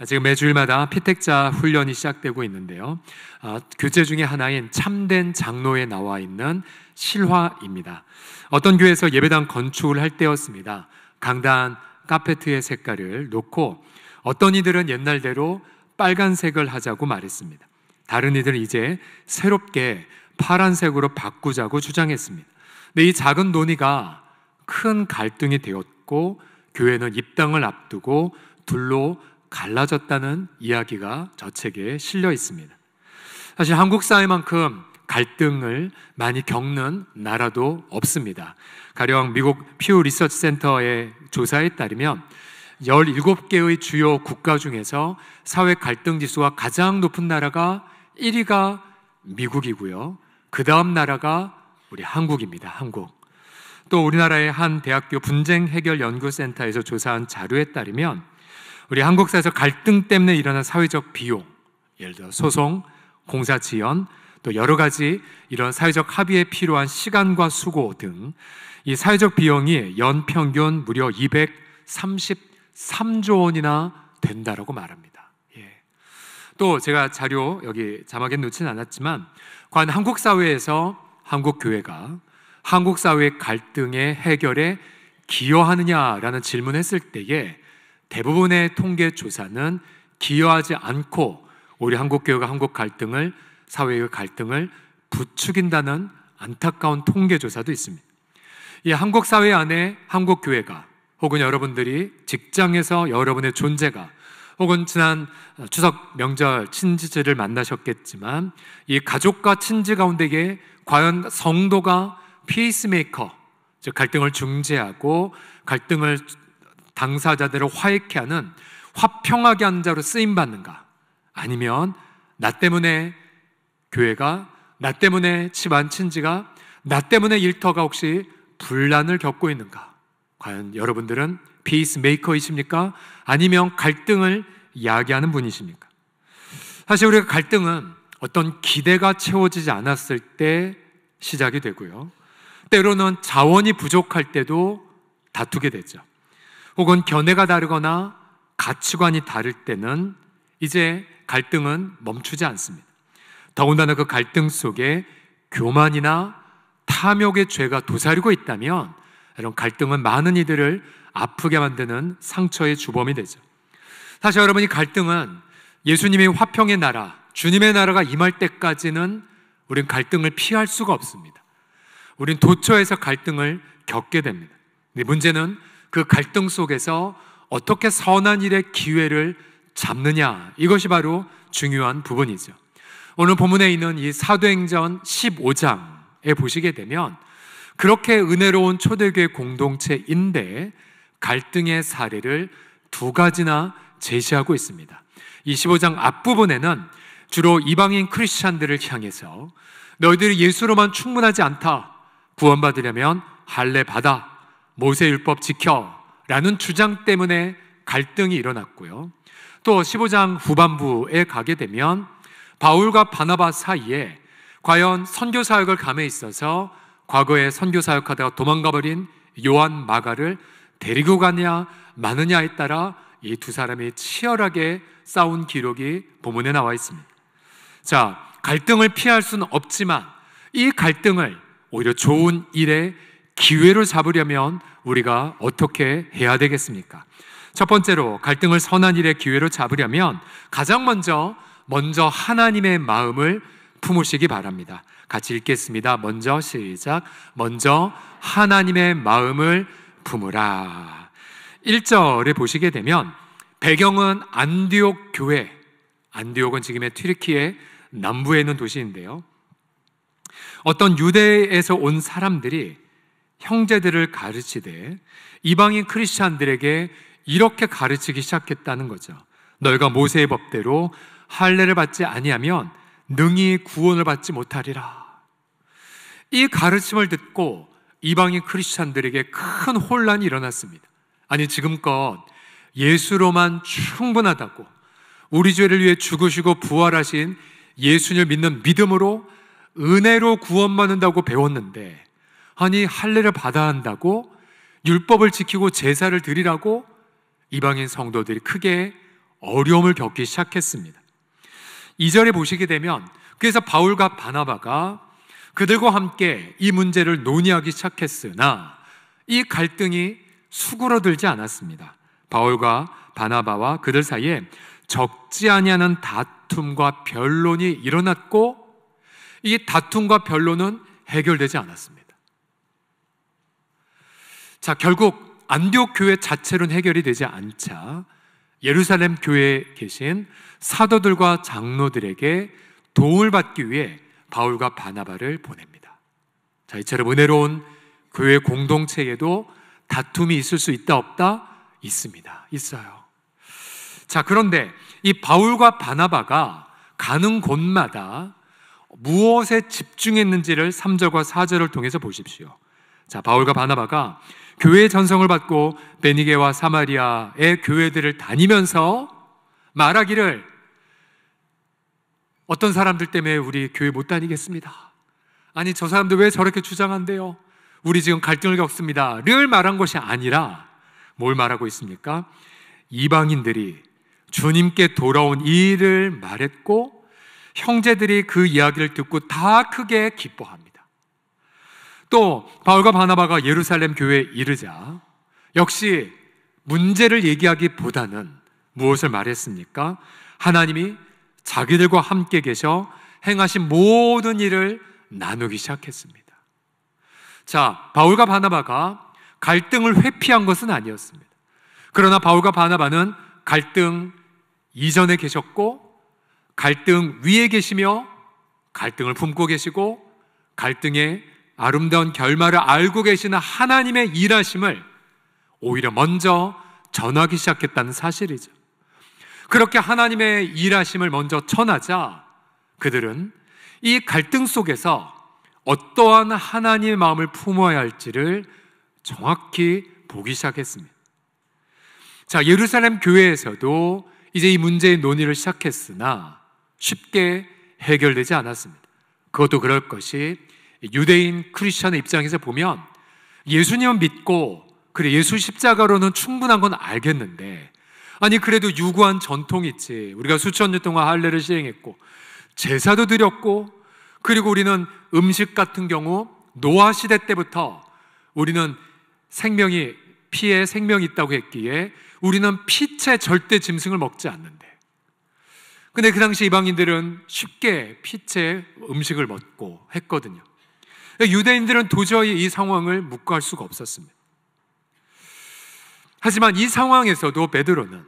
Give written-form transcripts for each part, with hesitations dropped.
지금 매주일마다 피택자 훈련이 시작되고 있는데요. 교재 중에 하나인 참된 장로에 나와 있는 실화입니다. 어떤 교회에서 예배당 건축을 할 때였습니다. 강단 카페트의 색깔을 놓고 어떤 이들은 옛날대로 빨간색을 하자고 말했습니다. 다른 이들은 이제 새롭게 파란색으로 바꾸자고 주장했습니다. 근데 이 작은 논의가 큰 갈등이 되었고 교회는 입당을 앞두고 둘로 갈라졌다는 이야기가 저 책에 실려 있습니다. 사실 한국 사회만큼 갈등을 많이 겪는 나라도 없습니다. 가령 미국 퓨 리서치 센터의 조사에 따르면 17개의 주요 국가 중에서 사회 갈등 지수가 가장 높은 나라가 1위가 미국이고요. 그 다음 나라가 우리 한국입니다. 한국. 또 우리나라의 한 대학교 분쟁 해결 연구센터에서 조사한 자료에 따르면 우리 한국 사회에서 갈등 때문에 일어난 사회적 비용, 예를 들어 소송, 공사 지연, 또 여러 가지 이런 사회적 합의에 필요한 시간과 수고 등 이 사회적 비용이 연평균 무려 233조 원이나 된다라고 말합니다. 또 제가 자료 여기 자막에 놓지는 않았지만 과연 한국 사회에서 한국 교회가 한국 사회의 갈등의 해결에 기여하느냐라는 질문을 했을 때에 대부분의 통계 조사는 기여하지 않고 우리 한국 교회가 한국 갈등을 사회의 갈등을 부추긴다는 안타까운 통계 조사도 있습니다. 이 한국 사회 안에 한국 교회가 혹은 여러분들이 직장에서 여러분의 존재가 혹은 지난 추석 명절 친지들을 만나셨겠지만 이 가족과 친지 가운데에 과연 성도가 피스메이커, 즉 갈등을 중재하고 갈등을 당사자들을 화해케 하는 화평하게 하는 자로 쓰임받는가? 아니면 나 때문에 교회가, 나 때문에 집안 친지가, 나 때문에 일터가 혹시 분란을 겪고 있는가? 과연 여러분들은 피스메이커이십니까? 아니면 갈등을 야기하는 분이십니까? 사실 우리가 갈등은 어떤 기대가 채워지지 않았을 때 시작이 되고요. 때로는 자원이 부족할 때도 다투게 되죠. 혹은 견해가 다르거나 가치관이 다를 때는 이제 갈등은 멈추지 않습니다. 더군다나 그 갈등 속에 교만이나 탐욕의 죄가 도사리고 있다면 이런 갈등은 많은 이들을 아프게 만드는 상처의 주범이 되죠. 사실 여러분, 이 갈등은 예수님의 화평의 나라, 주님의 나라가 임할 때까지는 우린 갈등을 피할 수가 없습니다. 우린 도처에서 갈등을 겪게 됩니다. 근데 문제는 그 갈등 속에서 어떻게 선한 일의 기회를 잡느냐, 이것이 바로 중요한 부분이죠. 오늘 본문에 있는 이 사도행전 15장에 보시게 되면 그렇게 은혜로운 초대교회 공동체인데 갈등의 사례를 두 가지나 제시하고 있습니다. 이 15장 앞부분에는 주로 이방인 크리스찬들을 향해서 너희들이 예수로만 충분하지 않다, 구원받으려면 할례 받아, 모세율법 지켜 라는 주장 때문에 갈등이 일어났고요. 또 15장 후반부에 가게 되면 바울과 바나바 사이에 과연 선교 사역을 감에 있어서 과거에 선교 사역하다가 도망가버린 요한 마가를 데리고 가냐 마느냐에 따라 이 두 사람이 치열하게 싸운 기록이 본문에 나와 있습니다. 자, 갈등을 피할 수는 없지만 이 갈등을 오히려 좋은 일의 기회로 잡으려면 우리가 어떻게 해야 되겠습니까? 첫 번째로 갈등을 선한 일의 기회로 잡으려면 가장 먼저 하나님의 마음을 품으시기 바랍니다. 같이 읽겠습니다. 먼저 시작. 먼저 하나님의 마음을 품으라. 1절에 보시게 되면 배경은 안디옥 교회, 안디옥은 지금의 튀르키예 남부에 있는 도시인데요. 어떤 유대에서 온 사람들이 형제들을 가르치되 이방인 크리스찬들에게 이렇게 가르치기 시작했다는 거죠. 너희가 모세의 법대로 할례를 받지 아니하면 능히 구원을 받지 못하리라. 이 가르침을 듣고 이방인 크리스찬들에게 큰 혼란이 일어났습니다. 아니, 지금껏 예수로만 충분하다고, 우리 죄를 위해 죽으시고 부활하신 예수님을 믿는 믿음으로 은혜로 구원받는다고 배웠는데, 아니 할례를 받아야 한다고, 율법을 지키고 제사를 드리라고 이방인 성도들이 크게 어려움을 겪기 시작했습니다. 2절에 보시게 되면 그래서 바울과 바나바가 그들과 함께 이 문제를 논의하기 시작했으나 이 갈등이 수그러들지 않았습니다. 바울과 바나바와 그들 사이에 적지 아니하는 다툼과 변론이 일어났고 이 다툼과 변론은 해결되지 않았습니다. 자, 결국 안디옥 교회 자체로는 해결이 되지 않자 예루살렘 교회에 계신 사도들과 장로들에게 도움을 받기 위해 바울과 바나바를 보냅니다. 자, 이처럼 은혜로운 교회 공동체에도 다툼이 있을 수 있다 없다? 있습니다. 있어요. 자, 그런데 이 바울과 바나바가 가는 곳마다 무엇에 집중했는지를 3절과 4절을 통해서 보십시오. 자, 바울과 바나바가 교회의 전성을 받고 베니게와 사마리아의 교회들을 다니면서 말하기를 어떤 사람들 때문에 우리 교회 못 다니겠습니다. 아니, 저 사람들 왜 저렇게 주장한대요? 우리 지금 갈등을 겪습니다 를 말한 것이 아니라 뭘 말하고 있습니까? 이방인들이 주님께 돌아온 이 일을 말했고 형제들이 그 이야기를 듣고 다 크게 기뻐합니다. 또 바울과 바나바가 예루살렘 교회에 이르자 역시 문제를 얘기하기보다는 무엇을 말했습니까? 하나님이 자기들과 함께 계셔 행하신 모든 일을 나누기 시작했습니다. 자, 바울과 바나바가 갈등을 회피한 것은 아니었습니다. 그러나 바울과 바나바는 갈등 이전에 계셨고 갈등 위에 계시며 갈등을 품고 계시고 갈등의 아름다운 결말을 알고 계시는 하나님의 일하심을 오히려 먼저 전하기 시작했다는 사실이죠. 그렇게 하나님의 일하심을 먼저 전하자 그들은 이 갈등 속에서 어떠한 하나님의 마음을 품어야 할지를 정확히 보기 시작했습니다. 자, 예루살렘 교회에서도 이제 이 문제의 논의를 시작했으나 쉽게 해결되지 않았습니다. 그것도 그럴 것이 유대인 크리스천의 입장에서 보면 예수님은 믿고 그래 예수 십자가로는 충분한 건 알겠는데 아니 그래도 유구한 전통이 있지. 우리가 수천 년 동안 할례를 시행했고 제사도 드렸고 그리고 우리는 음식 같은 경우 노아 시대 때부터 우리는 생명이 피에 생명이 있다고 했기에 우리는 피채 절대 짐승을 먹지 않는데 근데 그 당시 이방인들은 쉽게 피채 음식을 먹고 했거든요. 유대인들은 도저히 이 상황을 묵과할 수가 없었습니다. 하지만 이 상황에서도 베드로는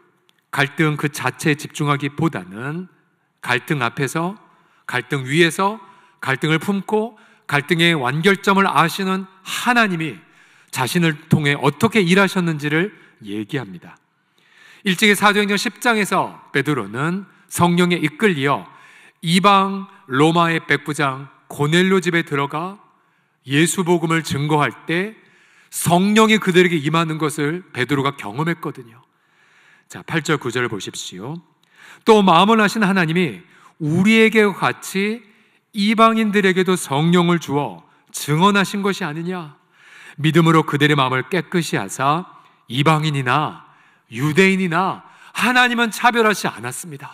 갈등 그 자체에 집중하기보다는 갈등 앞에서 갈등 위에서 갈등을 품고 갈등의 완결점을 아시는 하나님이 자신을 통해 어떻게 일하셨는지를 얘기합니다. 일찍이 사도행전 10장에서 베드로는 성령에 이끌려 이방 로마의 백부장 고넬료 집에 들어가 예수 복음을 증거할 때 성령이 그들에게 임하는 것을 베드로가 경험했거든요. 자, 8절 9절을 보십시오. 또 마음을 하신 하나님이 우리에게 같이 이방인들에게도 성령을 주어 증언하신 것이 아니냐. 믿음으로 그들의 마음을 깨끗이 하사 이방인이나 유대인이나 하나님은 차별하지 않았습니다.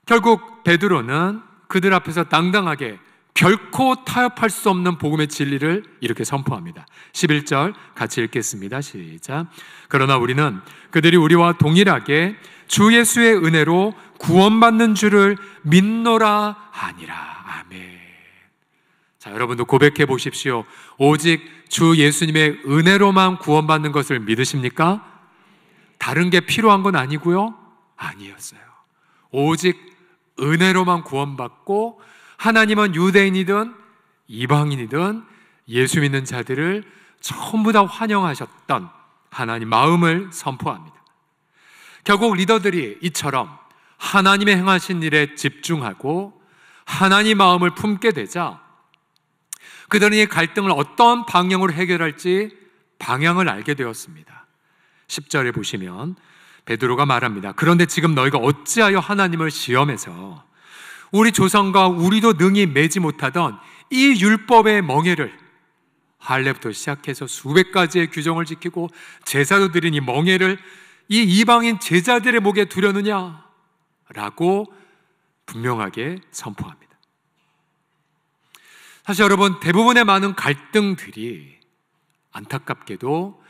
결국 베드로는 그들 앞에서 당당하게 결코 타협할 수 없는 복음의 진리를 이렇게 선포합니다. 11절 같이 읽겠습니다. 시작. 그러나 우리는 그들이 우리와 동일하게 주 예수의 은혜로 구원받는 줄을 믿노라 하니라. 아멘. 자, 여러분도 고백해 보십시오. 오직 주 예수님의 은혜로만 구원받는 것을 믿으십니까? 다른 게 필요한 건 아니고요? 아니었어요. 오직 은혜로만 구원받고 하나님은 유대인이든 이방인이든 예수 믿는 자들을 전부 다 환영하셨던 하나님 마음을 선포합니다. 결국 리더들이 이처럼 하나님의 행하신 일에 집중하고 하나님 마음을 품게 되자 그들은 이 갈등을 어떤 방향으로 해결할지 방향을 알게 되었습니다. 10절에 보시면 베드로가 말합니다. 그런데 지금 너희가 어찌하여 하나님을 시험해서 우리 조상과 우리도 능히 매지 못하던 이 율법의 멍에를 할례부터 시작해서 수백 가지의 규정을 지키고 제사도 드린 이 멍에를 이 이방인 제자들의 목에 두려느냐? 라고 분명하게 선포합니다. 사실 여러분, 대부분의 많은 갈등들이 안타깝게도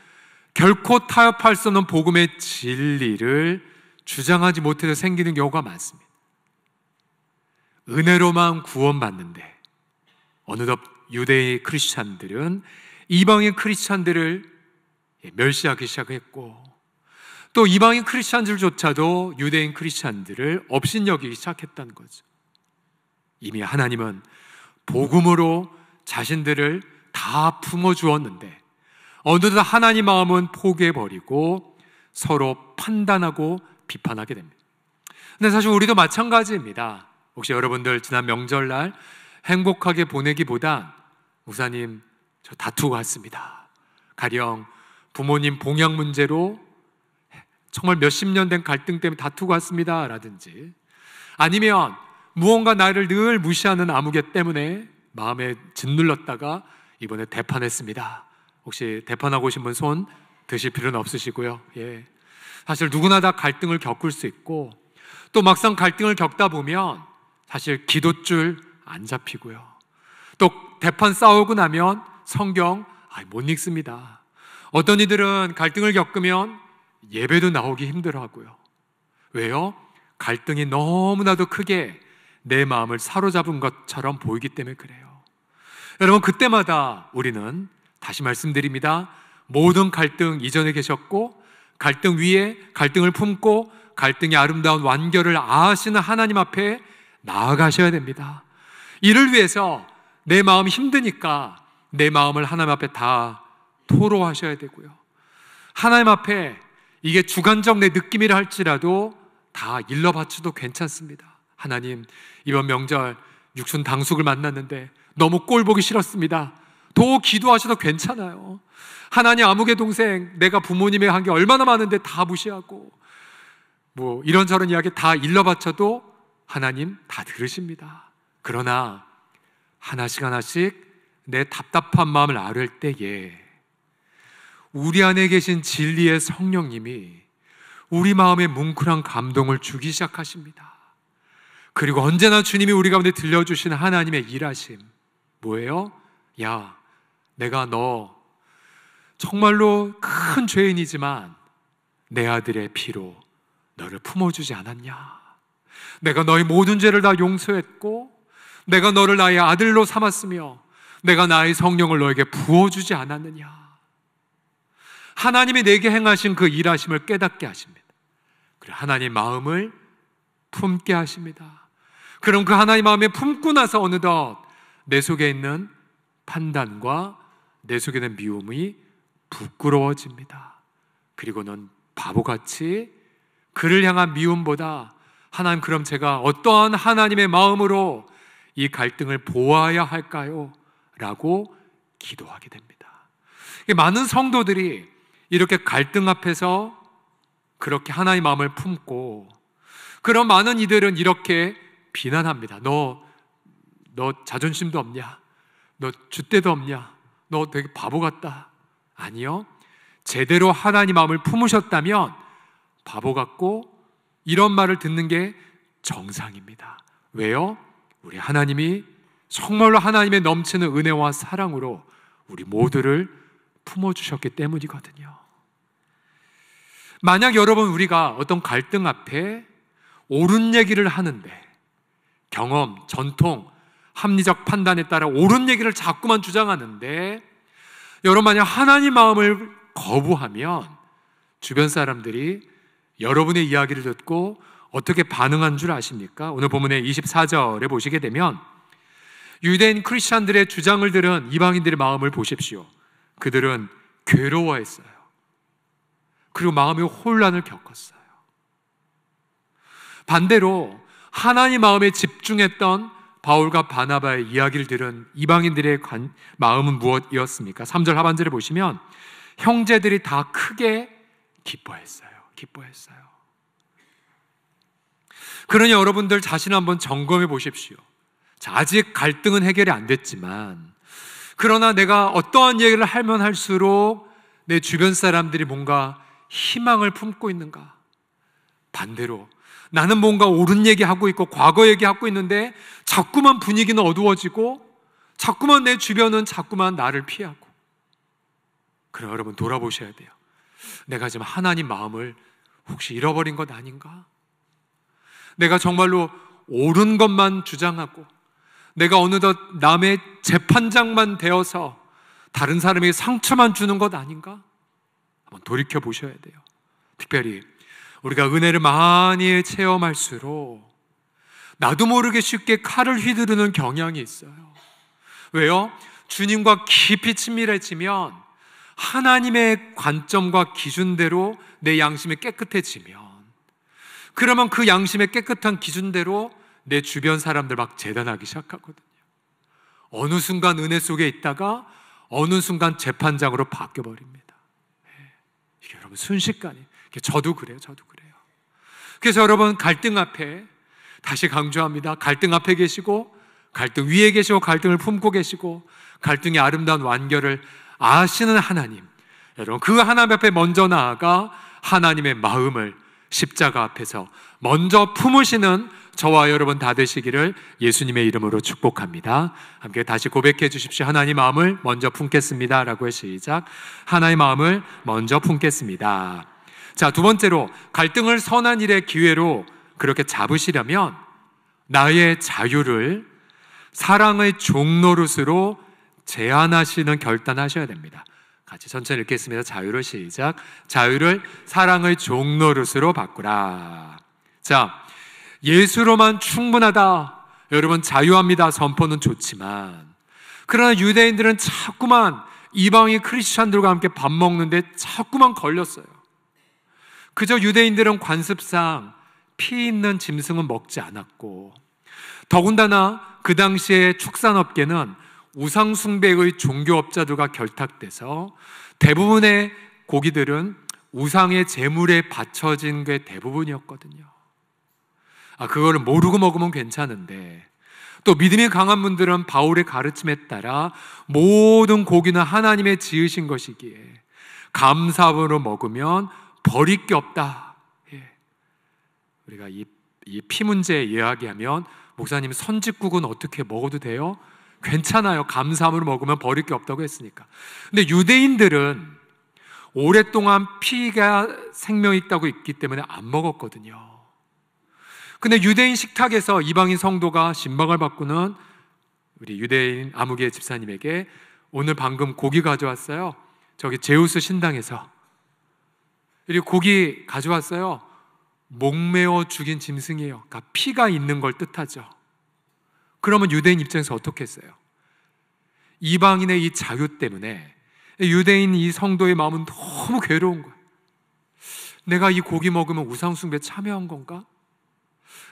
결코 타협할 수 없는 복음의 진리를 주장하지 못해서 생기는 경우가 많습니다. 은혜로만 구원받는데 어느덧 유대인 크리스찬들은 이방인 크리스찬들을 멸시하기 시작했고, 또 이방인 크리스찬들조차도 유대인 크리스찬들을 업신여기기 시작했다는 거죠. 이미 하나님은 복음으로 자신들을 다 품어주었는데 어느덧 하나님 마음은 포기해버리고 서로 판단하고 비판하게 됩니다. 근데 사실 우리도 마찬가지입니다. 혹시 여러분들 지난 명절날 행복하게 보내기보단 목사님 저 다투고 왔습니다, 가령 부모님 봉양 문제로 정말 몇십 년 된 갈등 때문에 다투고 왔습니다 라든지, 아니면 무언가 나를 늘 무시하는 아무개 때문에 마음에 짓눌렀다가 이번에 대판했습니다. 혹시 대판하고 오신 분 손 드실 필요는 없으시고요. 사실 누구나 다 갈등을 겪을 수 있고, 또 막상 갈등을 겪다 보면 사실 기도줄 안 잡히고요. 또 대판 싸우고 나면 성경 못 읽습니다. 어떤 이들은 갈등을 겪으면 예배도 나오기 힘들어하고요. 왜요? 갈등이 너무나도 크게 내 마음을 사로잡은 것처럼 보이기 때문에 그래요. 여러분, 그때마다 우리는 다시 말씀드립니다. 모든 갈등 이전에 계셨고, 갈등 위에 갈등을 품고 갈등의 아름다운 완결을 아시는 하나님 앞에 나아가셔야 됩니다. 이를 위해서 내 마음이 힘드니까 내 마음을 하나님 앞에 다 토로하셔야 되고요. 하나님 앞에 이게 주관적 내 느낌이라 할지라도 다 일러 바쳐도 괜찮습니다. 하나님, 이번 명절 육순 당숙을 만났는데 너무 꼴 보기 싫었습니다. 더 기도하셔도 괜찮아요. 하나님, 아무개 동생 내가 부모님에게 한 게 얼마나 많은데 다 무시하고, 뭐 이런저런 이야기 다 일러 바쳐도 하나님 다 들으십니다. 그러나 하나씩 하나씩 내 답답한 마음을 아뢰을 때에 우리 안에 계신 진리의 성령님이 우리 마음에 뭉클한 감동을 주기 시작하십니다. 그리고 언제나 주님이 우리 가운데 들려주시는 하나님의 일하심, 뭐예요? 야, 내가 너 정말로 큰 죄인이지만 내 아들의 피로 너를 품어주지 않았냐? 내가 너의 모든 죄를 다 용서했고, 내가 너를 나의 아들로 삼았으며 내가 나의 성령을 너에게 부어주지 않았느냐? 하나님이 내게 행하신 그 일하심을 깨닫게 하십니다. 그리고 하나님 마음을 품게 하십니다. 그럼 그 하나님 마음에 품고 나서 어느덧 내 속에 있는 판단과 내 속에 있는 미움이 부끄러워집니다. 그리고 넌 바보같이 그를 향한 미움보다 하나님, 그럼 제가 어떠한 하나님의 마음으로 이 갈등을 보아야 할까요? 라고 기도하게 됩니다. 많은 성도들이 이렇게 갈등 앞에서 그렇게 하나님의 마음을 품고, 그런 많은 이들은 이렇게 비난합니다. 너 자존심도 없냐? 너 줏대도 없냐? 너 되게 바보 같다. 아니요, 제대로 하나님 마음을 품으셨다면 바보 같고 이런 말을 듣는 게 정상입니다. 왜요? 우리 하나님이 정말로 하나님의 넘치는 은혜와 사랑으로 우리 모두를 품어주셨기 때문이거든요. 만약 여러분, 우리가 어떤 갈등 앞에 옳은 얘기를 하는데 경험, 전통, 합리적 판단에 따라 옳은 얘기를 자꾸만 주장하는데, 여러분 만약 하나님 마음을 거부하면 주변 사람들이 여러분의 이야기를 듣고 어떻게 반응한 줄 아십니까? 오늘 본문의 24절에 보시게 되면 유대인 크리스찬들의 주장을 들은 이방인들의 마음을 보십시오. 그들은 괴로워했어요. 그리고 마음의 혼란을 겪었어요. 반대로 하나님 마음에 집중했던 바울과 바나바의 이야기를 들은 이방인들의 마음은 무엇이었습니까? 3절 하반절에 보시면 형제들이 다 크게 기뻐했어요. 그러니 여러분들 자신 한번 점검해 보십시오. 자, 아직 갈등은 해결이 안 됐지만, 그러나 내가 어떠한 얘기를 하면 할수록 내 주변 사람들이 뭔가 희망을 품고 있는가? 반대로 나는 뭔가 옳은 얘기하고 있고 과거 얘기하고 있는데 자꾸만 분위기는 어두워지고 자꾸만 내 주변은 자꾸만 나를 피하고. 그럼 여러분 돌아보셔야 돼요. 내가 지금 하나님 마음을 혹시 잃어버린 것 아닌가? 내가 정말로 옳은 것만 주장하고 내가 어느덧 남의 재판장만 되어서 다른 사람에게 상처만 주는 것 아닌가? 한번 돌이켜 보셔야 돼요. 특별히 우리가 은혜를 많이 체험할수록 나도 모르게 쉽게 칼을 휘두르는 경향이 있어요. 왜요? 주님과 깊이 친밀해지면 하나님의 관점과 기준대로 내 양심이 깨끗해지면, 그러면 그 양심의 깨끗한 기준대로 내 주변 사람들 막 재단하기 시작하거든요. 어느 순간 은혜 속에 있다가 어느 순간 재판장으로 바뀌어버립니다. 이게 여러분 순식간에, 저도 그래요. 그래서 여러분 갈등 앞에, 다시 강조합니다, 갈등 앞에 계시고 갈등 위에 계시고 갈등을 품고 계시고 갈등의 아름다운 완결을 아시는 하나님, 여러분 그 하나님 앞에 먼저 나아가 하나님의 마음을 십자가 앞에서 먼저 품으시는 저와 여러분 다 되시기를 예수님의 이름으로 축복합니다. 함께 다시 고백해 주십시오. 하나님 마음을 먼저 품겠습니다 라고 시작. 하나님 마음을 먼저 품겠습니다. 자, 두 번째로 갈등을 선한 일의 기회로 그렇게 잡으시려면 나의 자유를 사랑의 종노릇으로 제한하시는 결단하셔야 됩니다. 같이 천천히 읽겠습니다. 자유를 시작. 자유를 사랑의 종노릇으로 바꾸라. 자, 예수로만 충분하다, 여러분 자유합니다 선포는 좋지만, 그러나 유대인들은 자꾸만 이방인 크리스찬들과 함께 밥 먹는데 자꾸만 걸렸어요. 그저 유대인들은 관습상 피 있는 짐승은 먹지 않았고, 더군다나 그 당시에 축산업계는 우상숭배의 종교업자들과 결탁돼서 대부분의 고기들은 우상의 제물에 바쳐진 게 대부분이었거든요. 그거를 모르고 먹으면 괜찮은데, 또 믿음이 강한 분들은 바울의 가르침에 따라 모든 고기는 하나님의 지으신 것이기에 감사함으로 먹으면 버릴 게 없다. 우리가 이 피 문제 이야기하면 목사님 선짓국은 어떻게 먹어도 돼요? 괜찮아요. 감사함으로 먹으면 버릴 게 없다고 했으니까. 근데 유대인들은 오랫동안 피가 생명이 있다고 있기 때문에 안 먹었거든요. 근데 유대인 식탁에서 이방인 성도가 신방을 바꾸는 우리 유대인 아무개 집사님에게 오늘 방금 고기 가져왔어요. 저기 제우스 신당에서. 그리고 고기 가져왔어요. 목매어 죽인 짐승이에요. 그러니까 피가 있는 걸 뜻하죠. 그러면 유대인 입장에서 어떻게 했어요? 이방인의 이 자유 때문에 유대인 이 성도의 마음은 너무 괴로운 거예요. 내가 이 고기 먹으면 우상숭배 참여한 건가?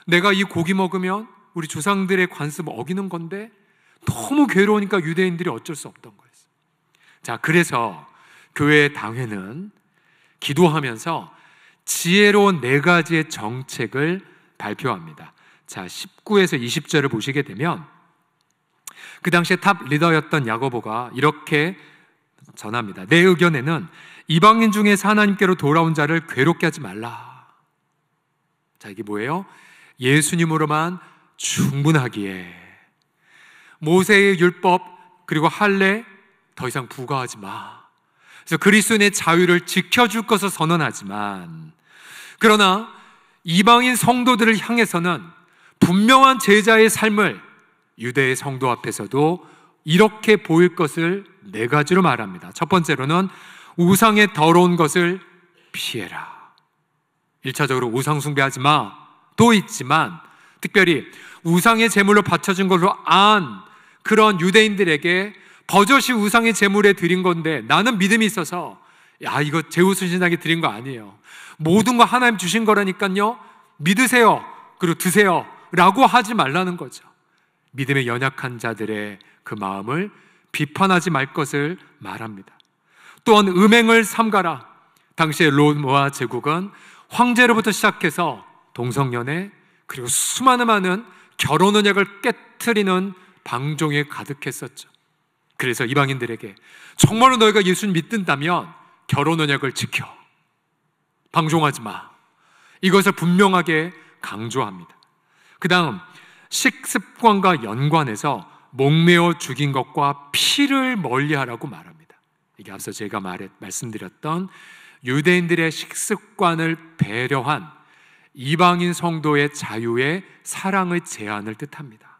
내가 이 고기 먹으면 우리 조상들의 관습을 어기는 건데, 너무 괴로우니까 유대인들이 어쩔 수 없던 거예요. 자, 그래서 교회 당회는 기도하면서 지혜로운 4가지의 정책을 발표합니다. 자, 19에서 20절을 보시게 되면 그 당시에 탑 리더였던 야고보가 이렇게 전합니다. 내 의견에는 이방인 중에서 하나님께로 돌아온 자를 괴롭게 하지 말라. 자, 이게 뭐예요? 예수님으로만 충분하기에 모세의 율법 그리고 할례 더 이상 부과하지 마. 그래서 그리스도인의 자유를 지켜줄 것을 선언하지만, 그러나 이방인 성도들을 향해서는 분명한 제자의 삶을 유대의 성도 앞에서도 이렇게 보일 것을 4가지로 말합니다. 첫 번째로는 우상의 더러운 것을 피해라. 1차적으로 우상 숭배하지 마 도 있지만, 특별히 우상의 제물로 바쳐진 걸로 안 그런 유대인들에게 버젓이 우상의 제물에 드린 건데 나는 믿음이 있어서 이거 제우스 신당에 드린 거 아니에요. 모든 거 하나님 주신 거라니까요. 믿으세요. 그리고 드세요. 라고 하지 말라는 거죠. 믿음의 연약한 자들의 그 마음을 비판하지 말 것을 말합니다. 또한 음행을 삼가라. 당시의 로마 제국은 황제로부터 시작해서 동성연애 그리고 수많은 많은 결혼 언약을 깨트리는 방종에 가득했었죠. 그래서 이방인들에게 정말로 너희가 예수를 믿는다면 결혼 언약을 지켜. 방종하지 마. 이것을 분명하게 강조합니다. 그 다음 식습관과 연관해서 목매어 죽인 것과 피를 멀리하라고 말합니다. 이게 앞서 제가 말씀드렸던 유대인들의 식습관을 배려한 이방인 성도의 자유의 사랑의 제한을 뜻합니다.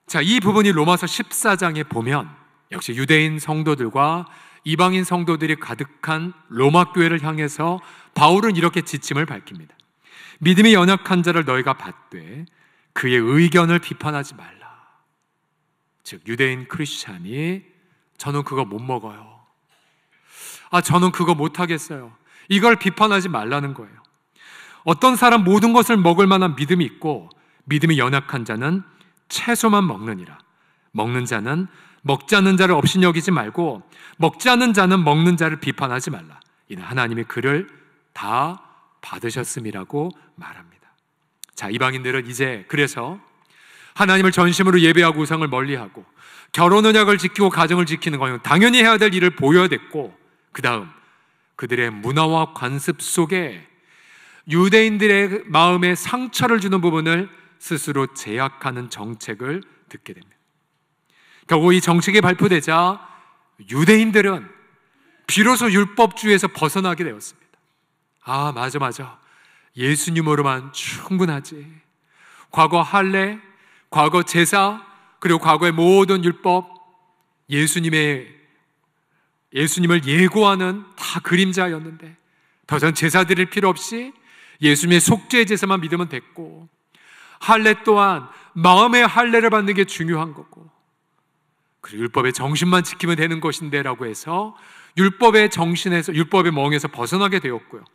자, 이 부분이 로마서 14장에 보면 역시 유대인 성도들과 이방인 성도들이 가득한 로마 교회를 향해서 바울은 이렇게 지침을 밝힙니다. 믿음이 연약한 자를 너희가 받되 그의 의견을 비판하지 말라. 즉 유대인 크리스찬이 저는 그거 못 먹어요. 저는 그거 못 하겠어요. 이걸 비판하지 말라는 거예요. 어떤 사람 모든 것을 먹을 만한 믿음이 있고 믿음이 연약한 자는 채소만 먹느니라. 먹는 자는 먹지 않는 자를 없이 여기지 말고 먹지 않는 자는 먹는 자를 비판하지 말라. 이는 하나님이 그를 다 받으셨음이라고 말합니다. 자, 이방인들은 이제 그래서 하나님을 전심으로 예배하고 우상을 멀리하고 결혼 언약을 지키고 가정을 지키는 건 당연히 해야 될 일을 보여야 됐고, 그 다음 그들의 문화와 관습 속에 유대인들의 마음에 상처를 주는 부분을 스스로 제약하는 정책을 듣게 됩니다. 결국 이 정책이 발표되자 유대인들은 비로소 율법주의에서 벗어나게 되었습니다. 맞아. 예수님으로만 충분하지. 과거 할례, 과거 제사, 그리고 과거의 모든 율법, 예수님을 예고하는 다 그림자였는데 더 이상 제사 드릴 필요 없이 예수님의 속죄 제사만 믿으면 됐고, 할례 또한 마음의 할례를 받는 게 중요한 거고, 그리고 율법의 정신만 지키면 되는 것인데 라고 해서 율법의 정신에서, 율법의 멍에서 벗어나게 되었고요.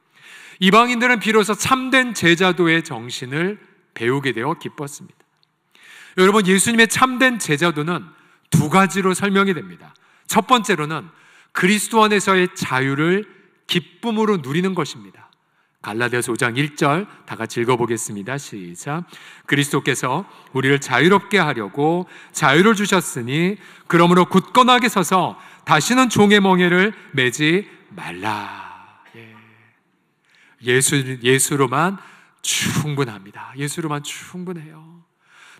이방인들은 비로소 참된 제자도의 정신을 배우게 되어 기뻤습니다. 여러분, 예수님의 참된 제자도는 두 가지로 설명이 됩니다. 첫 번째로는 그리스도 안에서의 자유를 기쁨으로 누리는 것입니다. 갈라디아서 5장 1절 다 같이 읽어보겠습니다. 시작. 그리스도께서 우리를 자유롭게 하려고 자유를 주셨으니 그러므로 굳건하게 서서 다시는 종의 멍에를 매지 말라. 예수로만 충분합니다. 예수로만 충분해요.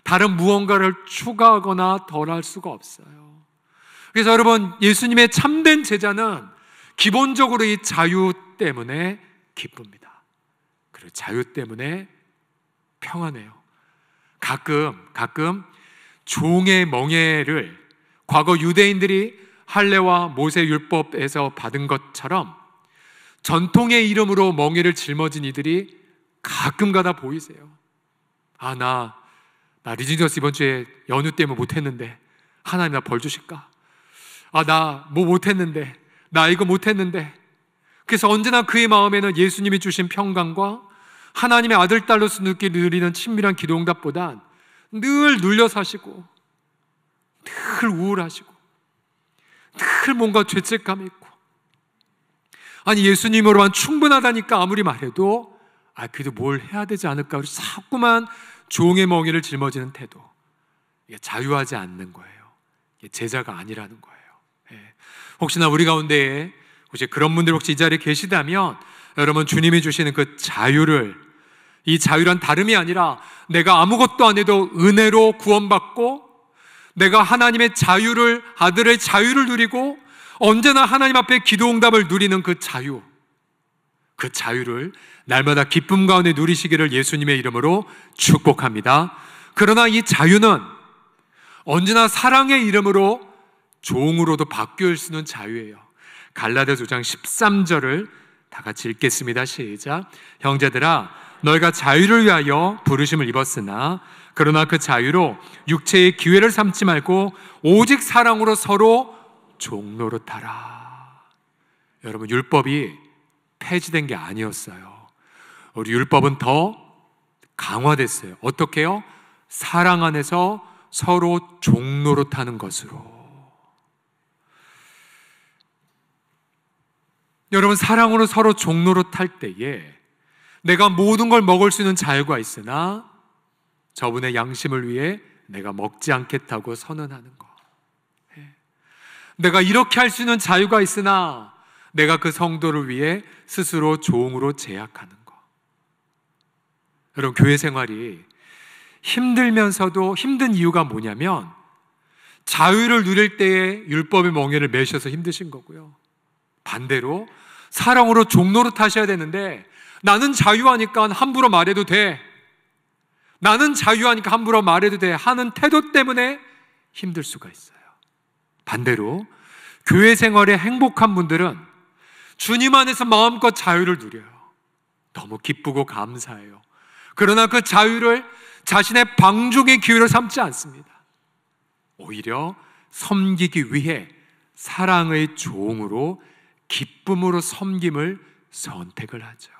다른 무언가를 추가하거나 덜할 수가 없어요. 그래서 여러분, 예수님의 참된 제자는 기본적으로 이 자유 때문에 기쁩니다. 그리고 자유 때문에 평안해요. 가끔 종의 멍에를 과거 유대인들이 할례와 모세 율법에서 받은 것처럼 전통의 이름으로 멍에를 짊어진 이들이 가끔가다 보이세요. 나 리징저스 이번 주에 연휴 때문에 못했는데 하나님 나 벌 주실까? 나 뭐 못했는데, 나 이거 못했는데. 그래서 언제나 그의 마음에는 예수님이 주신 평강과 하나님의 아들 딸로서 누리는 친밀한 기도응답보단 늘 눌려 사시고 늘 우울하시고 늘 뭔가 죄책감이 있고, 예수님으로만 충분하다니까 아무리 말해도 그래도 뭘 해야 되지 않을까, 자꾸만 종의 멍에를 짊어지는 태도, 이게 자유하지 않는 거예요. 이게 제자가 아니라는 거예요. 혹시나 우리 가운데에 혹시 그런 분들 혹시 이 자리에 계시다면, 여러분, 주님이 주시는 그 자유를, 이 자유란 다름이 아니라 내가 아무것도 안 해도 은혜로 구원받고 내가 하나님의 자유를, 아들의 자유를 누리고 언제나 하나님 앞에 기도응답을 누리는 그 자유를 날마다 기쁨 가운데 누리시기를 예수님의 이름으로 축복합니다. 그러나 이 자유는 언제나 사랑의 이름으로 종으로도 바뀔 수 있는 자유예요. 갈라디아서 5장 13절을 다 같이 읽겠습니다. 시작. 형제들아, 너희가 자유를 위하여 부르심을 입었으나 그러나 그 자유로 육체의 기회를 삼지 말고 오직 사랑으로 서로 종노릇하라. 여러분, 율법이 폐지된 게 아니었어요. 우리 율법은 더 강화됐어요. 어떻게요? 사랑 안에서 서로 종노릇하는 것으로. 여러분, 사랑으로 서로 종노릇할 때에 내가 모든 걸 먹을 수 있는 자유가 있으나 저분의 양심을 위해 내가 먹지 않겠다고 선언하는 거. 내가 이렇게 할 수 있는 자유가 있으나 내가 그 성도를 위해 스스로 종으로 제약하는 거. 여러분, 교회 생활이 힘들면서도 힘든 이유가 뭐냐면 자유를 누릴 때에 율법의 멍에를 매셔서 힘드신 거고요. 반대로 사랑으로 종노릇 하셔야 되는데 나는 자유하니까 함부로 말해도 돼, 나는 자유하니까 함부로 말해도 돼 하는 태도 때문에 힘들 수가 있어요. 반대로 교회 생활에 행복한 분들은 주님 안에서 마음껏 자유를 누려요. 너무 기쁘고 감사해요. 그러나 그 자유를 자신의 방종의 기회로 삼지 않습니다. 오히려 섬기기 위해 사랑의 종으로 기쁨으로 섬김을 선택을 하죠.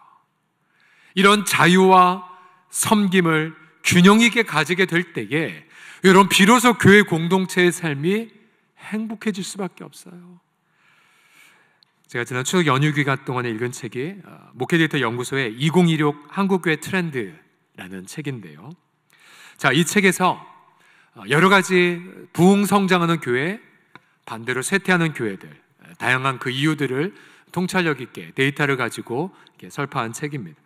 이런 자유와 섬김을 균형 있게 가지게 될 때에 여러분, 비로소 교회 공동체의 삶이 행복해질 수밖에 없어요. 제가 지난 추석 연휴 기간 동안에 읽은 책이 목회데이터 연구소의 2016 한국교회 트렌드라는 책인데요. 자, 이 책에서 여러 가지 부흥성장하는 교회, 반대로 쇠퇴하는 교회들, 다양한 그 이유들을 통찰력 있게 데이터를 가지고 이렇게 설파한 책입니다.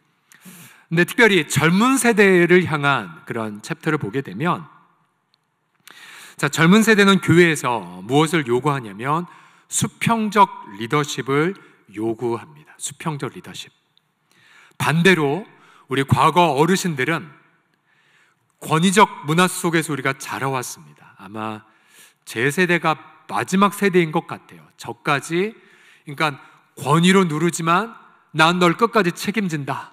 근데 특별히 젊은 세대를 향한 그런 챕터를 보게 되면, 자, 젊은 세대는 교회에서 무엇을 요구하냐면 수평적 리더십을 요구합니다. 수평적 리더십. 반대로 우리 과거 어르신들은 권위적 문화 속에서 우리가 자라왔습니다. 아마 제 세대가 마지막 세대인 것 같아요. 저까지, 그러니까 권위로 누르지만 난 널 끝까지 책임진다.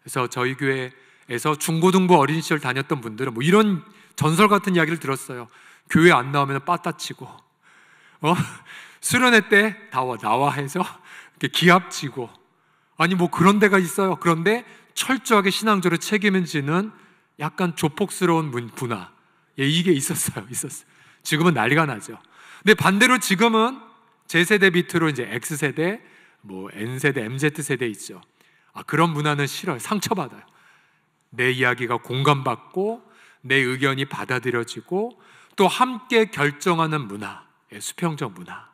그래서 저희 교회에서 중고등부 어린 시절 다녔던 분들은 뭐 이런 전설 같은 이야기를 들었어요. 교회 안 나오면 빠따치고, 수련회 때 나와 해서 이렇게 기합치고, 아니 뭐 그런 데가 있어요. 그런데 철저하게 신앙적으로 책임을 지는 약간 조폭스러운 문화, 이게 있었어요. 지금은 난리가 나죠. 근데 반대로 지금은 제 세대 밑으로 이제 X세대, 뭐 N세대, MZ세대 있죠. 그런 문화는 싫어요. 상처받아요. 내 이야기가 공감받고 내 의견이 받아들여지고 또 함께 결정하는 문화, 수평적 문화.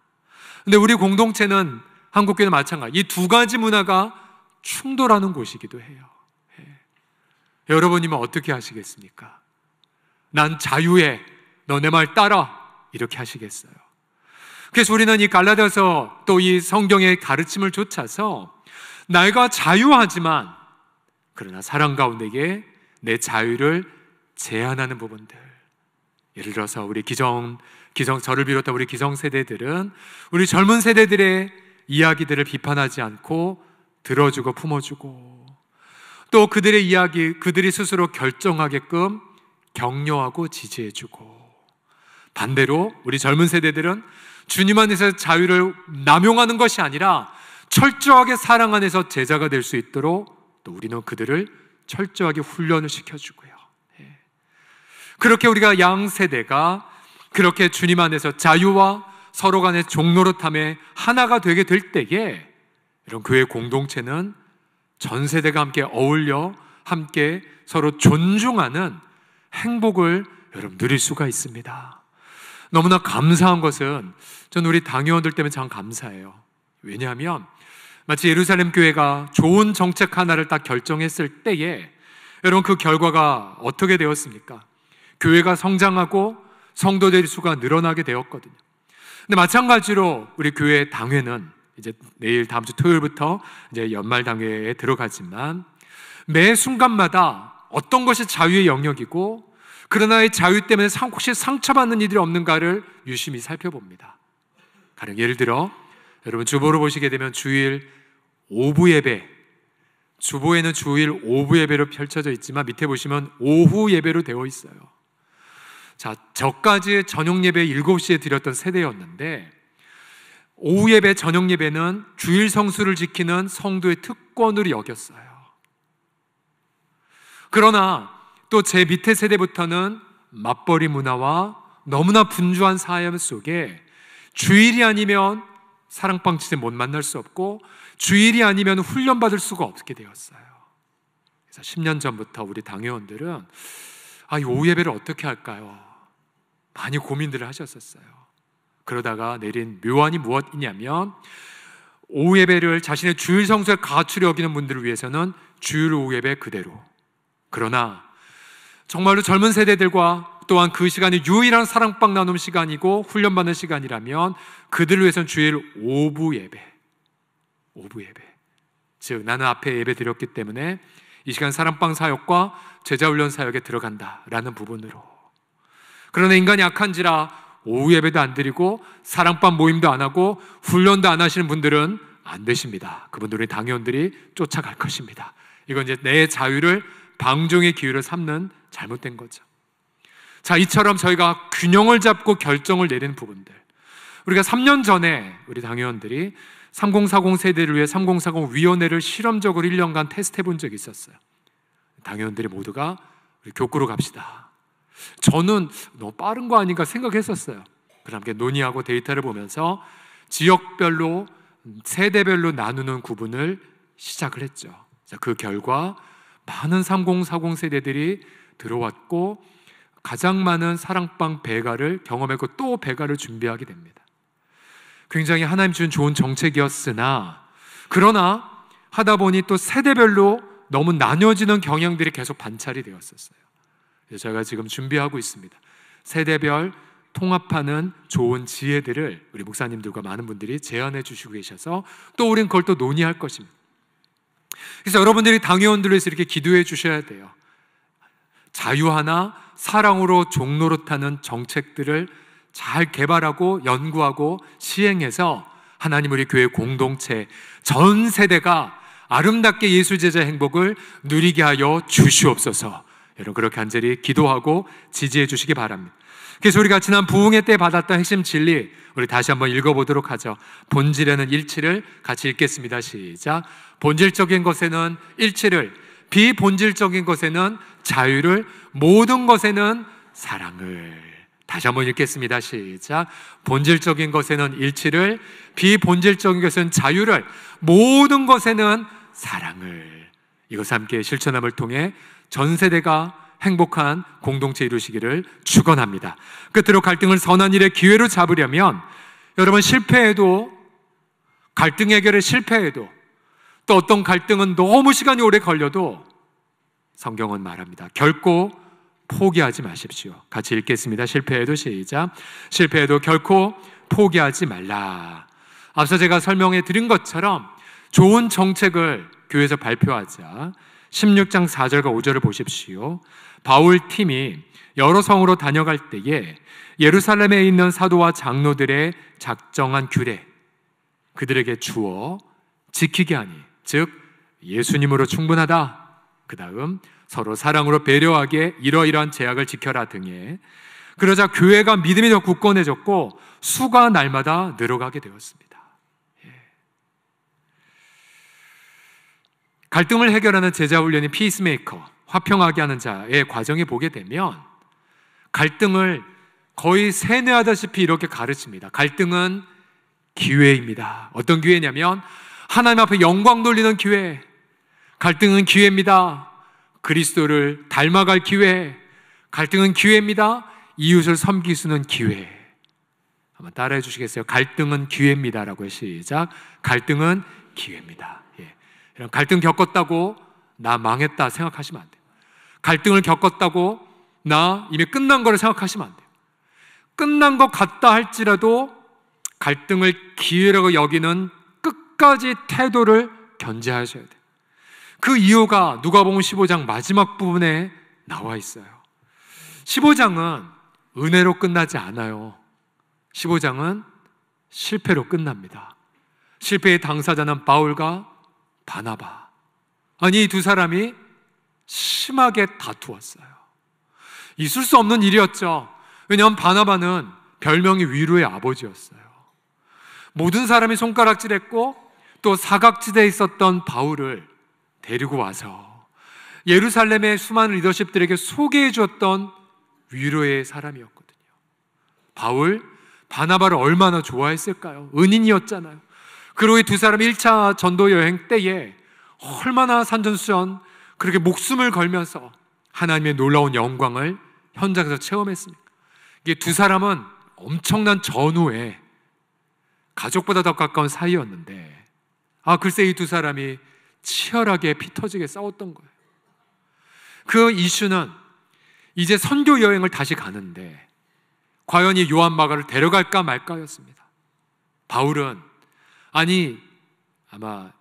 근데 우리 공동체는, 한국교회는 마찬가지, 이 두 가지 문화가 충돌하는 곳이기도 해요. 여러분이면 어떻게 하시겠습니까? 난 자유해, 너 내 말 따라, 이렇게 하시겠어요? 그래서 우리는 이 갈라디아서 또 이 성경의 가르침을 좇아서 내가 자유하지만 그러나 사랑 가운데에 내 자유를 제한하는 부분들, 예를 들어서 우리 저를 비롯한 우리 기성세대들은 우리 젊은 세대들의 이야기들을 비판하지 않고 들어주고 품어주고, 또 그들의 이야기, 그들이 스스로 결정하게끔 격려하고 지지해주고, 반대로 우리 젊은 세대들은 주님 안에서 자유를 남용하는 것이 아니라 철저하게 사랑 안에서 제자가 될 수 있도록 또 우리는 그들을 철저하게 훈련을 시켜주고요. 그렇게 우리가 양 세대가 그렇게 주님 안에서 자유와 서로 간의 종노릇함에 하나가 되게 될 때에 이런 교회 공동체는 전 세대가 함께 어울려 함께 서로 존중하는 행복을 여러분 누릴 수가 있습니다. 너무나 감사한 것은 저는 우리 당회원들 때문에 참 감사해요. 왜냐하면 마치 예루살렘 교회가 좋은 정책 하나를 딱 결정했을 때에 여러분 그 결과가 어떻게 되었습니까? 교회가 성장하고 성도들 수가 늘어나게 되었거든요. 근데 마찬가지로 우리 교회 당회는 이제 내일 다음 주 토요일부터 이제 연말 당회에 들어가지만 매 순간마다 어떤 것이 자유의 영역이고 그러나 이 자유 때문에 혹시 상처받는 이들이 없는가를 유심히 살펴봅니다. 가령 예를 들어 여러분 주보로 보시게 되면 주일 오부 예배, 주보에는 주일 오부 예배로 펼쳐져 있지만 밑에 보시면 오후 예배로 되어 있어요. 자, 저까지 저녁 예배 7시에 드렸던 세대였는데 오후 예배, 저녁 예배는 주일 성수를 지키는 성도의 특권으로 여겼어요. 그러나 또 제 밑에 세대부터는 맞벌이 문화와 너무나 분주한 사회 속에 주일이 아니면 사랑방치제 못 만날 수 없고 주일이 아니면 훈련받을 수가 없게 되었어요. 그래서 10년 전부터 우리 당회원들은 이 오후 예배를 어떻게 할까요? 많이 고민들을 하셨었어요. 그러다가 내린 묘안이 무엇이냐면 오후 예배를 자신의 주일 성수에 가치로 여기는 분들을 위해서는 주일 오후 예배 그대로. 그러나 정말로 젊은 세대들과 또한 그 시간이 유일한 사랑방 나눔 시간이고 훈련받는 시간이라면 그들을 위해서는 주일 오후 예배. 즉 나는 앞에 예배 드렸기 때문에 이 시간 사랑방 사역과 제자훈련 사역에 들어간다라는 부분으로. 그러나 인간이 약한지라 오후 예배도 안 드리고 사랑방 모임도 안 하고 훈련도 안 하시는 분들은 안 되십니다. 그분들의 당회원들이 쫓아갈 것입니다. 이건 이제 내 자유를 방종의 기회를 삼는 잘못된 거죠. 자, 이처럼 저희가 균형을 잡고 결정을 내리는 부분들, 우리가 3년 전에 우리 당회원들이 3040 세대를 위해 3040 위원회를 실험적으로 1년간 테스트해 본 적이 있었어요. 당회원들이 모두가 우리 교구로 갑시다. 저는 너무 빠른 거 아닌가 생각했었어요. 그럼 함께 논의하고 데이터를 보면서 지역별로 세대별로 나누는 구분을 시작을 했죠. 그 결과 많은 3040 세대들이 들어왔고 가장 많은 사랑방 배가를 경험했고 또 배가를 준비하게 됩니다. 굉장히 하나님 준 좋은 정책이었으나 그러나 하다 보니 또 세대별로 너무 나뉘어지는 경향들이 계속 관찰이 되었었어요. 그래서 저희가 지금 준비하고 있습니다. 세대별 통합하는 좋은 지혜들을 우리 목사님들과 많은 분들이 제안해 주시고 계셔서 또 우린 그걸 또 논의할 것입니다. 그래서 여러분들이 당회원들을 위해서 이렇게 기도해 주셔야 돼요. 자유하나 사랑으로 종노릇하는 정책들을 잘 개발하고 연구하고 시행해서 하나님 우리 교회 공동체 전 세대가 아름답게 예수 제자 행복을 누리게 하여 주시옵소서. 여러분 그렇게 간절히 기도하고 지지해 주시기 바랍니다. 그래서 우리가 지난 부흥회 때 받았던 핵심 진리 우리 다시 한번 읽어보도록 하죠. 본질에는 일치를 같이 읽겠습니다. 시작. 본질적인 것에는 일치를, 비본질적인 것에는 자유를, 모든 것에는 사랑을. 다시 한번 읽겠습니다. 시작. 본질적인 것에는 일치를, 비본질적인 것은 자유를, 모든 것에는 사랑을. 이것을 함께 실천함을 통해 전 세대가 행복한 공동체 이루시기를 축원합니다. 끝으로 갈등을 선한 일의 기회로 잡으려면 여러분 실패해도, 갈등 해결에 실패해도, 또 어떤 갈등은 너무 시간이 오래 걸려도 성경은 말합니다. 결코 포기하지 마십시오. 같이 읽겠습니다. 실패해도 시작. 실패해도 결코 포기하지 말라. 앞서 제가 설명해 드린 것처럼 좋은 정책을 교회에서 발표하자 16장 4절과 5절을 보십시오. 바울 팀이 여러 성으로 다녀갈 때에 예루살렘에 있는 사도와 장로들의 작정한 규례 그들에게 주어 지키게 하니, 즉 예수님으로 충분하다. 그 다음 서로 사랑으로 배려하게 이러이러한 제약을 지켜라 등에, 그러자 교회가 믿음이 더 굳건해졌고 수가 날마다 늘어가게 되었습니다. 갈등을 해결하는 제자훈련이 피스메이커, 화평하게 하는 자의 과정에 보게 되면 갈등을 거의 세뇌하다시피 이렇게 가르칩니다. 갈등은 기회입니다. 어떤 기회냐면 하나님 앞에 영광 돌리는 기회. 갈등은 기회입니다. 그리스도를 닮아갈 기회. 갈등은 기회입니다. 이웃을 섬길 수 있는 기회. 한번 따라해 주시겠어요? 갈등은 기회입니다라고 시작. 갈등은 기회입니다. 이런 갈등 겪었다고 나 망했다 생각하시면 안 돼요. 갈등을 겪었다고 나 이미 끝난 거를 생각하시면 안 돼요. 끝난 것 같다 할지라도 갈등을 기회라고 여기는 끝까지 태도를 견지하셔야 돼요. 그 이유가 누가복음 15장 마지막 부분에 나와 있어요. 15장은 은혜로 끝나지 않아요. 15장은 실패로 끝납니다. 실패의 당사자는 바울과 바나바. 아니, 이 두 사람이 심하게 다투었어요. 있을 수 없는 일이었죠. 왜냐하면 바나바는 별명이 위로의 아버지였어요. 모든 사람이 손가락질했고 또 사각지대에 있었던 바울을 데리고 와서 예루살렘의 수많은 리더십들에게 소개해 주었던 위로의 사람이었거든요. 바울, 바나바를 얼마나 좋아했을까요? 은인이었잖아요. 그리고 이 두 사람이 1차 전도 여행 때에 얼마나 산전수전 그렇게 목숨을 걸면서 하나님의 놀라운 영광을 현장에서 체험했습니까? 이게 두 사람은 엄청난 전후에 가족보다 더 가까운 사이였는데 글쎄 이 두 사람이 치열하게 피 터지게 싸웠던 거예요. 그 이슈는 이제 선교 여행을 다시 가는데 과연 이 요한 마가를 데려갈까 말까였습니다. 바울은 아마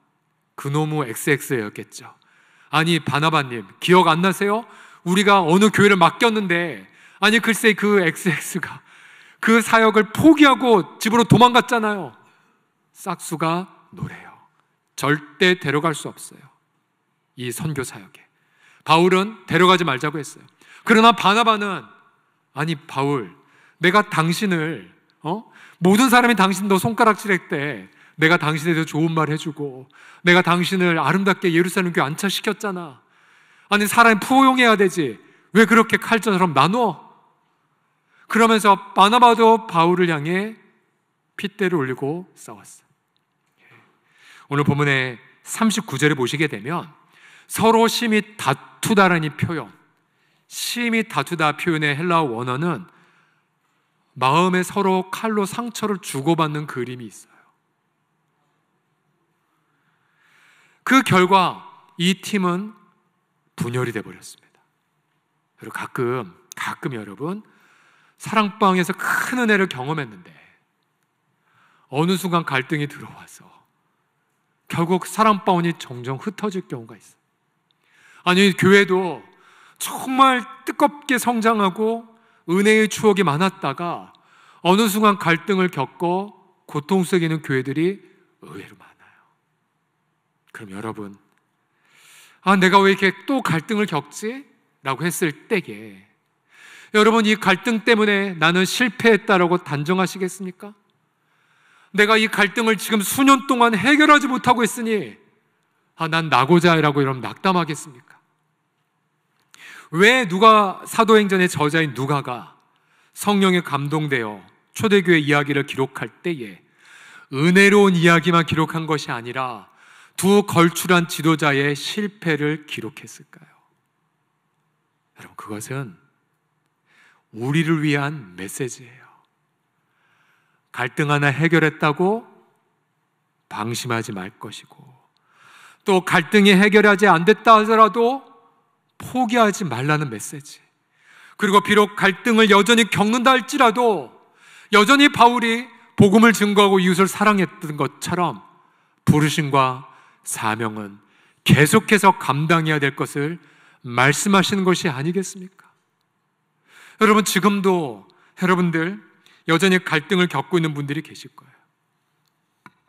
그놈의 XX였겠죠. 바나바님 기억 안 나세요? 우리가 어느 교회를 맡겼는데 글쎄 그 XX가 그 사역을 포기하고 집으로 도망갔잖아요. 싹수가 노래요. 절대 데려갈 수 없어요. 이 선교 사역에 바울은 데려가지 말자고 했어요. 그러나 바나바는 바울, 내가 당신을 모든 사람이 당신 너 손가락질했대. 내가 당신에 대해서 좋은 말 해주고 내가 당신을 아름답게 예루살렘 교회 안착시켰잖아. 사람이 포용해야 되지. 왜 그렇게 칼처럼 나눠? 그러면서 바나바도 바울을 향해 핏대를 올리고 싸웠어. 오늘 본문의 39절에 보시게 되면 서로 심히 다투다라는 표현, 심히 다투다 표현의 헬라어 원어는 마음에 서로 칼로 상처를 주고받는 그림이 있어요. 그 결과 이 팀은 분열이 되어버렸습니다. 그리고 가끔 여러분 사랑방에서 큰 은혜를 경험했는데 어느 순간 갈등이 들어와서 결국 사랑방이 정정 흩어질 경우가 있어요. 교회도 정말 뜨겁게 성장하고 은혜의 추억이 많았다가 어느 순간 갈등을 겪어 고통 속에 있는 교회들이 의외로 많아요. 그럼 여러분, 내가 왜 이렇게 또 갈등을 겪지? 라고 했을 때에 여러분, 이 갈등 때문에 나는 실패했다라고 단정하시겠습니까? 내가 이 갈등을 지금 수년 동안 해결하지 못하고 있으니 난 나고자라고 여러분 낙담하겠습니까? 왜 사도행전의 저자인 누가가 성령에 감동되어 초대교회 이야기를 기록할 때에 은혜로운 이야기만 기록한 것이 아니라 두 걸출한 지도자의 실패를 기록했을까요? 여러분, 그것은 우리를 위한 메시지예요. 갈등 하나 해결했다고 방심하지 말 것이고, 또 갈등이 해결하지 안 됐다 하더라도 포기하지 말라는 메시지. 그리고 비록 갈등을 여전히 겪는다 할지라도 여전히 바울이 복음을 증거하고 이웃을 사랑했던 것처럼 부르심과 사명은 계속해서 감당해야 될 것을 말씀하시는 것이 아니겠습니까? 여러분, 지금도 여러분들 여전히 갈등을 겪고 있는 분들이 계실 거예요.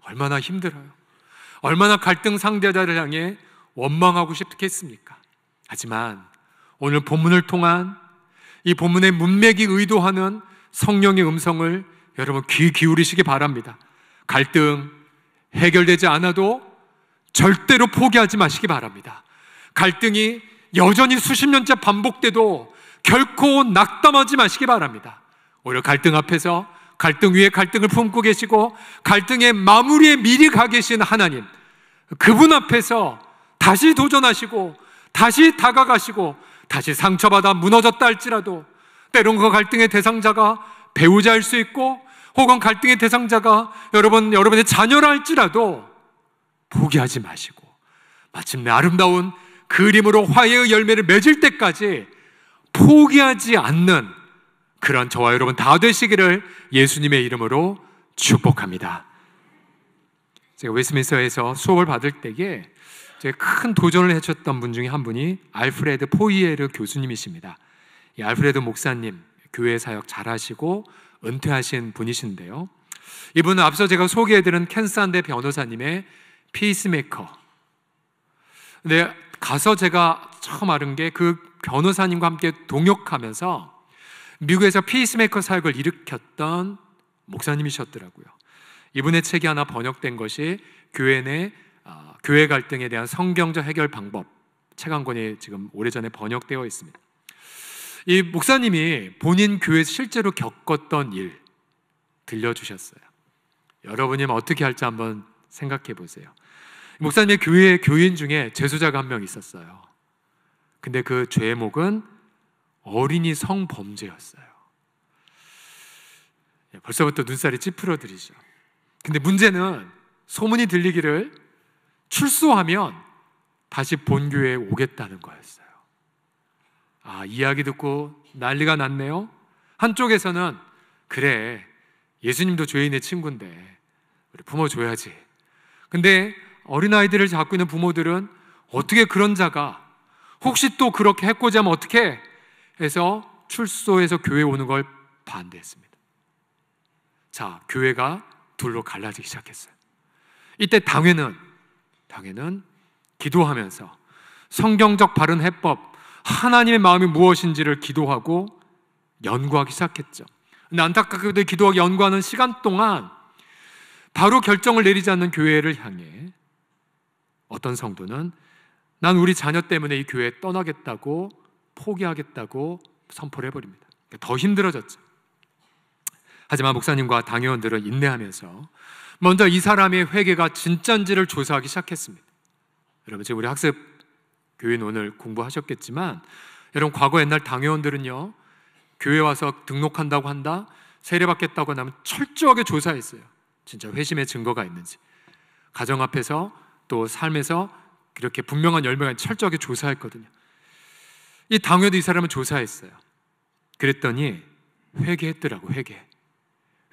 얼마나 힘들어요. 얼마나 갈등 상대자를 향해 원망하고 싶겠습니까? 하지만 오늘 본문을 통한 이 본문의 문맥이 의도하는 성령의 음성을 여러분 귀 기울이시기 바랍니다. 갈등 해결되지 않아도 절대로 포기하지 마시기 바랍니다. 갈등이 여전히 수십 년째 반복돼도 결코 낙담하지 마시기 바랍니다. 오히려 갈등 앞에서 갈등 위에 갈등을 품고 계시고 갈등의 마무리에 미리 가 계신 하나님, 그분 앞에서 다시 도전하시고 다시 다가가시고 다시 상처받아 무너졌다 할지라도 때론 그 갈등의 대상자가 배우자일 수 있고 혹은 갈등의 대상자가 여러분의 자녀라 할지라도 포기하지 마시고 마침내 아름다운 그림으로 화해의 열매를 맺을 때까지 포기하지 않는 그런 저와 여러분 다 되시기를 예수님의 이름으로 축복합니다. 제가 웨스민스터에서 수업을 받을 때에 제가 큰 도전을 해줬던 분 중에 한 분이 알프레드 포이에르 교수님이십니다. 이 알프레드 목사님, 교회 사역 잘하시고 은퇴하신 분이신데요, 이분은 앞서 제가 소개해드린 켄산데 변호사님의 피스메이커. 근데 가서 제가 처음 알은 게 그 변호사님과 함께 동역하면서 미국에서 피스메이커 사역을 일으켰던 목사님이셨더라고요. 이분의 책이 하나 번역된 것이 교회 내 교회 갈등에 대한 성경적 해결 방법 책 한 권이 지금 오래전에 번역되어 있습니다. 이 목사님이 본인 교회에서 실제로 겪었던 일 들려주셨어요. 여러분이면 어떻게 할지 한번 생각해 보세요. 목사님의 교회 교인 중에 재수자가 한 명 있었어요. 근데 그 죄목은 어린이 성범죄였어요. 벌써부터 눈살이 찌푸러들이죠. 근데 문제는 소문이 들리기를 출소하면 다시 본교회에 오겠다는 거였어요. 이야기 듣고 난리가 났네요. 한쪽에서는 그래, 예수님도 죄인의 친구인데 우리 품어줘야지. 근데 어린아이들을 갖고 있는 부모들은 어떻게 그런 자가 혹시 또 그렇게 해코지 하면 어떡해 해서 출소해서 교회에 오는 걸 반대했습니다. 자, 교회가 둘로 갈라지기 시작했어요. 이때 당회는 기도하면서 성경적 바른 해법, 하나님의 마음이 무엇인지를 기도하고 연구하기 시작했죠. 근데 안타깝게도 기도하기 연구하는 시간 동안 바로 결정을 내리지 않는 교회를 향해 어떤 성도는 난 우리 자녀 때문에 이 교회 떠나겠다고 포기하겠다고 선포를 해버립니다. 더 힘들어졌죠. 하지만 목사님과 당회원들은 인내하면서 먼저 이 사람의 회개가 진짜인지를 조사하기 시작했습니다. 여러분, 지금 우리 학습 교인 오늘 공부하셨겠지만 여러분, 과거 옛날 당회원들은요, 교회 와서 등록한다고 한다, 세례받겠다고 하면 철저하게 조사했어요. 진짜 회심의 증거가 있는지, 가정 앞에서 또 삶에서 그렇게 분명한 열매가 철저하게 조사했거든요. 이 당회도 이 사람은 조사했어요. 그랬더니 회개했더라고.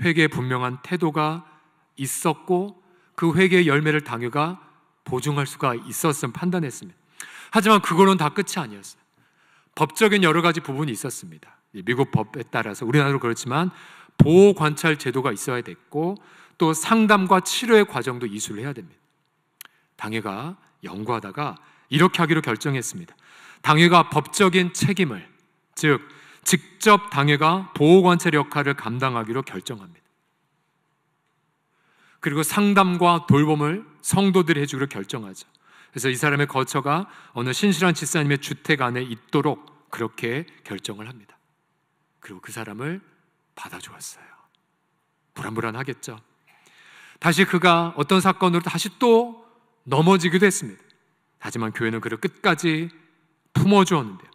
회개의 분명한 태도가 있었고 그 회개의 열매를 당회가 보증할 수가 있었음 판단했습니다. 하지만 그거는 다 끝이 아니었어요. 법적인 여러 가지 부분이 있었습니다. 미국 법에 따라서 우리나라도 그렇지만 보호 관찰 제도가 있어야 됐고 또 상담과 치료의 과정도 이수를 해야 됩니다. 당회가 연구하다가 이렇게 하기로 결정했습니다. 당회가 법적인 책임을, 즉 직접 당회가 보호 관찰 역할을 감당하기로 결정합니다. 그리고 상담과 돌봄을 성도들이 해주기로 결정하죠. 그래서 이 사람의 거처가 어느 신실한 집사님의 주택 안에 있도록 그렇게 결정을 합니다. 그리고 그 사람을 받아주었어요. 불안불안하겠죠. 다시 그가 어떤 사건으로 다시 또 넘어지기도 했습니다. 하지만 교회는 그를 끝까지 품어주었는데요.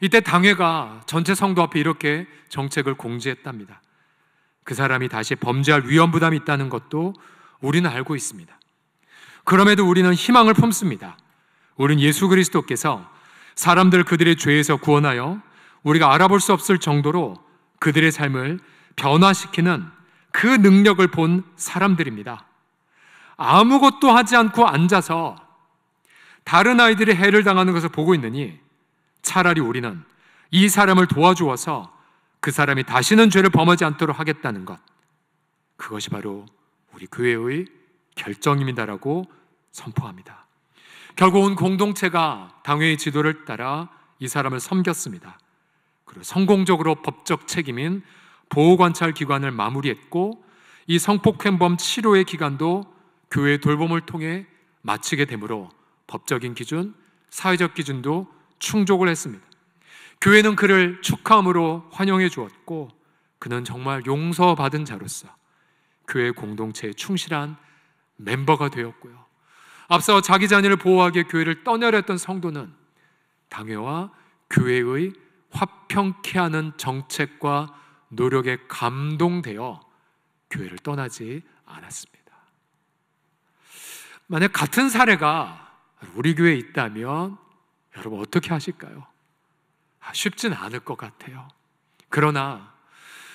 이때 당회가 전체 성도 앞에 이렇게 정책을 공지했답니다. 그 사람이 다시 범죄할 위험 부담이 있다는 것도 우리는 알고 있습니다. 그럼에도 우리는 희망을 품습니다. 우리는 예수 그리스도께서 사람들을 그들의 죄에서 구원하여 우리가 알아볼 수 없을 정도로 그들의 삶을 변화시키는 그 능력을 본 사람들입니다. 아무것도 하지 않고 앉아서 다른 아이들이 해를 당하는 것을 보고 있느니 차라리 우리는 이 사람을 도와주어서 그 사람이 다시는 죄를 범하지 않도록 하겠다는 것, 그것이 바로 우리 교회의 결정입니다라고 선포합니다. 결국은 공동체가 당회의 지도를 따라 이 사람을 섬겼습니다. 그리고 성공적으로 법적 책임인 보호관찰기관을 마무리했고 이 성폭행범 치료의 기간도 교회의 돌봄을 통해 마치게 되므로 법적인 기준, 사회적 기준도 충족을 했습니다. 교회는 그를 축하함으로 환영해 주었고 그는 정말 용서받은 자로서 교회 공동체에 충실한 멤버가 되었고요. 앞서 자기 자녀를 보호하기 위해 교회를 떠나려 했던 성도는 당회와 교회의 화평케 하는 정책과 노력에 감동되어 교회를 떠나지 않았습니다. 만약 같은 사례가 우리 교회에 있다면 여러분 어떻게 하실까요? 쉽진 않을 것 같아요. 그러나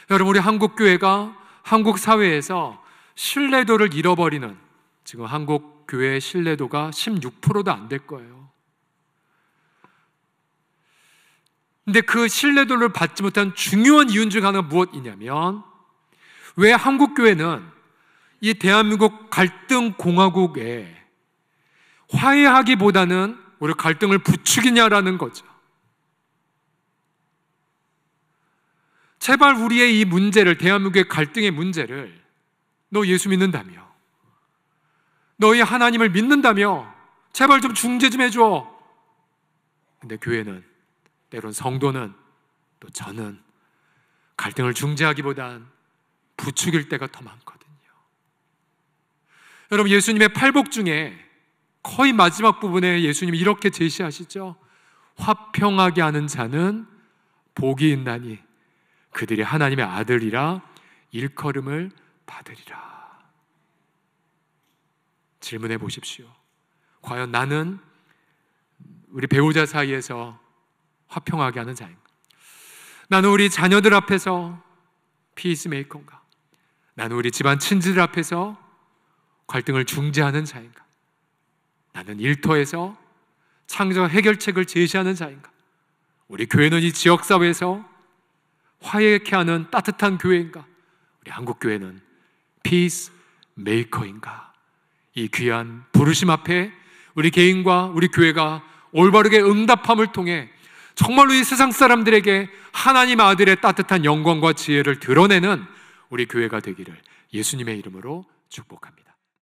여러분, 우리 한국 교회가 한국 사회에서 신뢰도를 잃어버리는, 지금 한국 교회의 신뢰도가 16%도 안 될 거예요. 근데 그 신뢰도를 받지 못한 중요한 이유 중 하나가 무엇이냐면, 왜 한국 교회는 이 대한민국 갈등 공화국에 화해하기보다는 우리 갈등을 부추기냐라는 거죠. 제발 우리의 이 문제를, 대한민국의 갈등의 문제를 너 예수 믿는다며, 너희 하나님을 믿는다며 제발 좀 중재 좀 해줘. 근데 교회는, 때론 성도는, 또 저는 갈등을 중재하기보단 부추길 때가 더 많거든요. 여러분, 예수님의 팔복 중에 거의 마지막 부분에 예수님이 이렇게 제시하시죠. 화평하게 하는 자는 복이 있나니 그들이 하나님의 아들이라 일컬음을 받으리라. 질문해 보십시오. 과연 나는 우리 배우자 사이에서 화평하게 하는 자인가? 나는 우리 자녀들 앞에서 피스메이커인가? 나는 우리 집안 친지들 앞에서 갈등을 중재하는 자인가? 나는 일터에서 창조 해결책을 제시하는 자인가? 우리 교회는 이 지역사회에서 화해케 하는 따뜻한 교회인가? 우리 한국교회는 피스메이커인가? 이 귀한 부르심 앞에 우리 개인과 우리 교회가 올바르게 응답함을 통해 정말로 이 세상 사람들에게 하나님 아들의 따뜻한 영광과 지혜를 드러내는 우리 교회가 되기를 예수님의 이름으로 축복합니다.